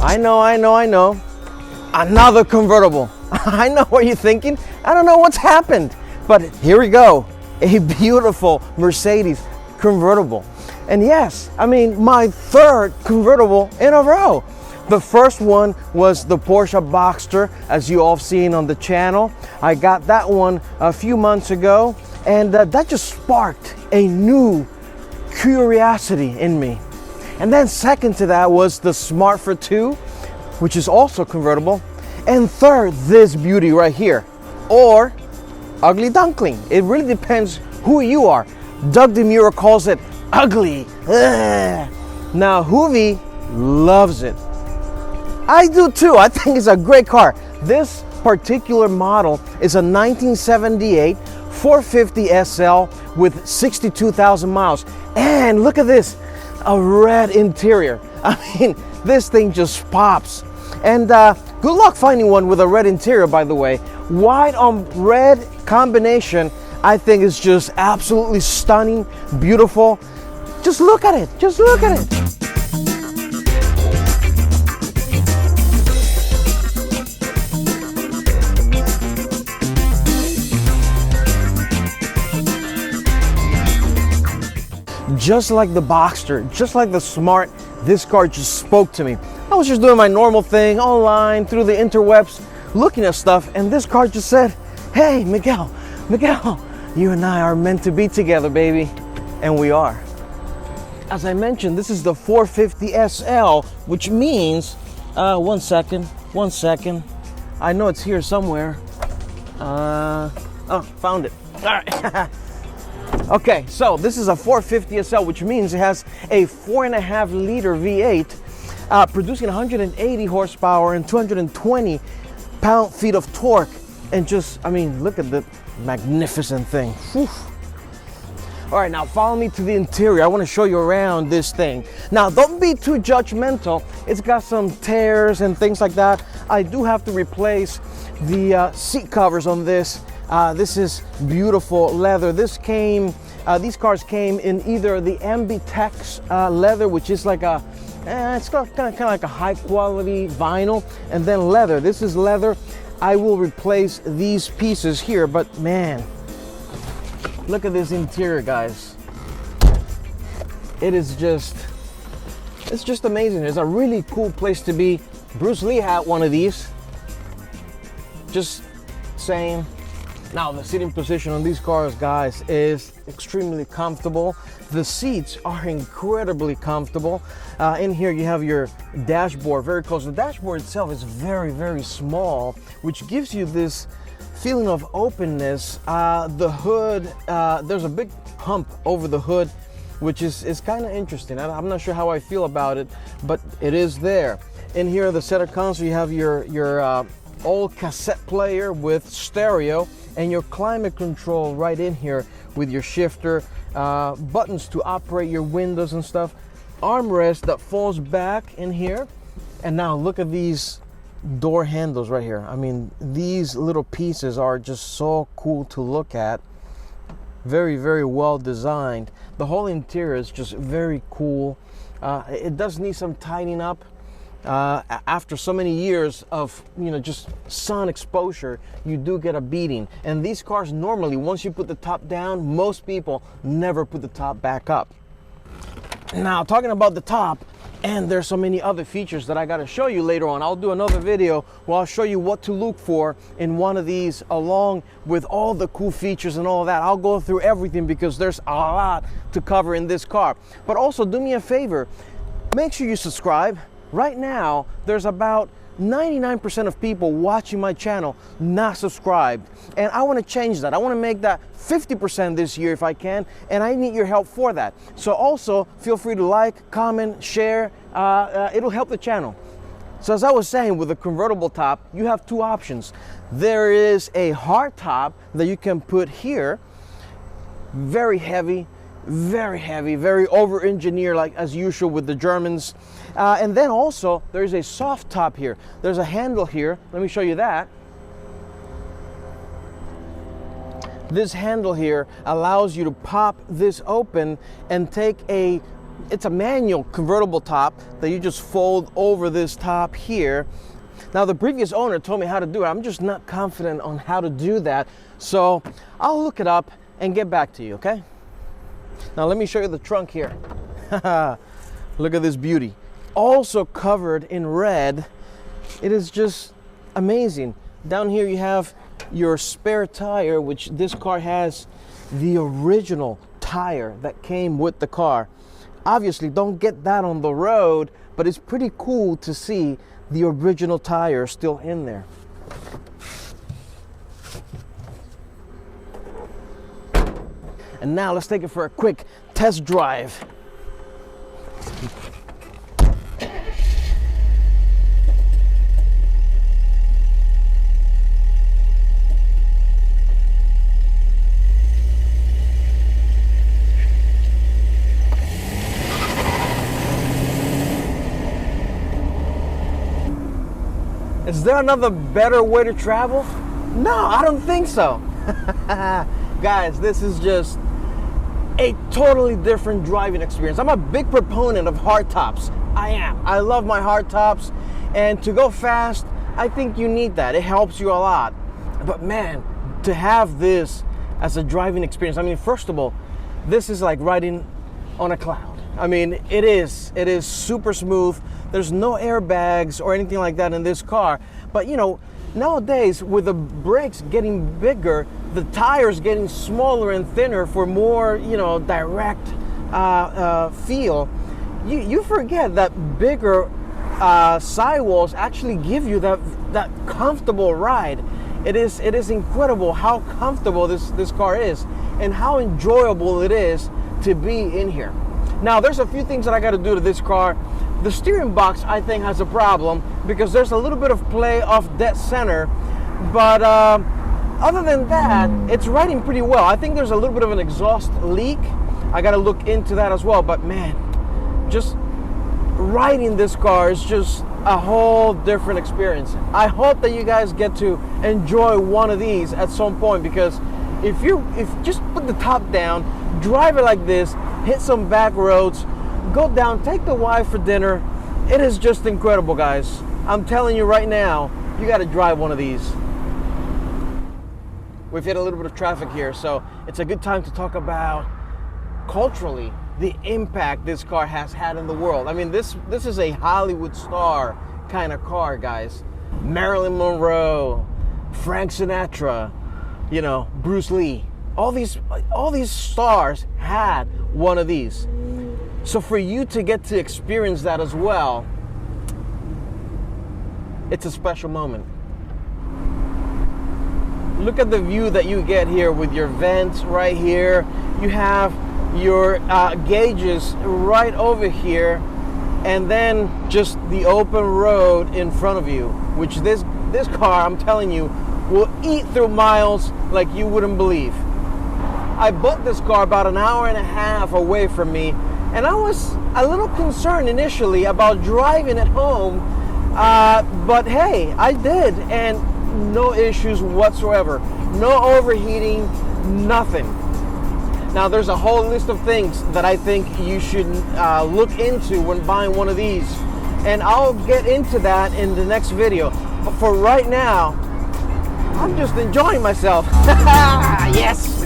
I know. Another convertible. I know what you're thinking. I don't know what's happened. But here we go. A beautiful Mercedes convertible. And yes, I mean, my third convertible in a row. The first one was the Porsche Boxster, as you all have seen on the channel. I got that one a few months ago, and that just sparked a new curiosity in me. And then second to that was the Smart for 2, which is also convertible. And third, this beauty right here, or Ugly Duckling. It really depends who you are. Doug DeMuro calls it ugly. Ugh. Now, Hoovy loves it. I do too. I think it's a great car. This particular model is a 1978 450 SL with 62,000 miles. And look at this, a red interior. I mean, this thing just pops. And good luck finding one with a red interior, by the way. White on red combination, I think is just absolutely stunning, beautiful. Just look at it, just look at it. Just like the Boxster, just like the Smart, this car just spoke to me. I was just doing my normal thing online through the interwebs, looking at stuff, and this car just said, hey, Miguel, you and I are meant to be together, baby. And we are. As I mentioned, this is the 450 SL, which means, one second. I know it's here somewhere. Oh, found it. All right. Okay, so this is a 450 SL, which means it has a 4.5 liter V8, producing 180 horsepower and 220 pound-feet of torque. And just, I mean, look at the magnificent thing. Whew. All right, now follow me to the interior. I want to show you around this thing. Now, don't be too judgmental. It's got some tears and things like that. I do have to replace the seat covers on this. This is beautiful leather. These cars came in either the Ambitex leather, which is like a, it's kind of like a high quality vinyl, and then leather. This is leather. I will replace these pieces here, but man, look at this interior, guys. It is just, it's just amazing. It's a really cool place to be. Bruce Lee had one of these. Just saying. Now, the sitting position on these cars, guys, is extremely comfortable. The seats are incredibly comfortable. In here, you have your dashboard very close. The dashboard itself is very, very small, which gives you this feeling of openness. The hood, there's a big hump over the hood, which is kind of interesting. I'm not sure how I feel about it, but it is there. In here, the center console, you have your old cassette player with stereo, and your climate control right in here with your shifter, buttons to operate your windows and stuff, armrest that falls back in here. And now look at these door handles right here. I mean, these little pieces are just so cool to look at. Very, very well designed. The whole interior is just very cool. It does need some tidying up. After so many years of, just sun exposure, you do get a beating. And these cars normally, once you put the top down, most people never put the top back up. Now, talking about the top, and there's so many other features that I got to show you later on. I'll do another video where I'll show you what to look for in one of these, along with all the cool features and all of that. I'll go through everything because there's a lot to cover in this car. But also, do me a favor, make sure you subscribe. Right now, there's about 99% of people watching my channel not subscribed. And I want to change that. I want to make that 50% this year if I can, and I need your help for that. So also, feel free to like, comment, share. It'll help the channel. So as I was saying, with the convertible top, you have two options. There is a hard top that you can put here. Very heavy, very over-engineered, like as usual with the Germans. And then also there's a soft top here. There's a handle here. Let me show you that. This handle here allows you to pop this open and take a it's a manual convertible top that you just fold over this top here. Now the previous owner told me how to do it. I'm just not confident on how to do that. So I'll look it up and get back to you, okay? Now let me show you the trunk here. Look at this beauty. Also covered in red. It is just amazing. Down here you have your spare tire, which this car has the original tire that came with the car. Obviously don't get that on the road, but it's pretty cool to see the original tire still in there. And now let's take it for a quick test drive. Is there another better way to travel? No, I don't think so. Guys, this is just a totally different driving experience. I'm a big proponent of hardtops. I am. I love my hardtops. And to go fast, I think you need that. It helps you a lot. But man, to have this as a driving experience, I mean, first of all, this is like riding on a cloud. I mean, it is super smooth. There's no airbags or anything like that in this car. But you know, nowadays with the brakes getting bigger, the tires getting smaller and thinner for more, you know, direct feel, you forget that bigger sidewalls actually give you that comfortable ride. It is incredible how comfortable this car is and how enjoyable it is to be in here. Now, there's a few things that I got to do to this car. The steering box, I think, has a problem because there's a little bit of play off dead center. But other than that, it's riding pretty well. I think there's a little bit of an exhaust leak. I got to look into that as well. But man, just riding this car is just a whole different experience. I hope that you guys get to enjoy one of these at some point, because if just put the top down, drive it like this, hit some back roads, go down, take the wife for dinner. It is just incredible, guys. I'm telling you right now, you got to drive one of these. We've hit a little bit of traffic here, so it's a good time to talk about culturally the impact this car has had in the world. I mean, this is a Hollywood star kind of car, guys. Marilyn Monroe, Frank Sinatra, you know, Bruce Lee. All these stars had one of these. So for you to get to experience that as well, it's a special moment. Look at the view that you get here with your vents right here. You have your gauges right over here, and then just the open road in front of you, which this car, I'm telling you, will eat through miles like you wouldn't believe. I bought this car about an hour and a half away from me, and I was a little concerned initially about driving it home, but hey, I did, and no issues whatsoever. No overheating, nothing. Now, there's a whole list of things that I think you should look into when buying one of these, and I'll get into that in the next video. But for right now, I'm just enjoying myself. Yes!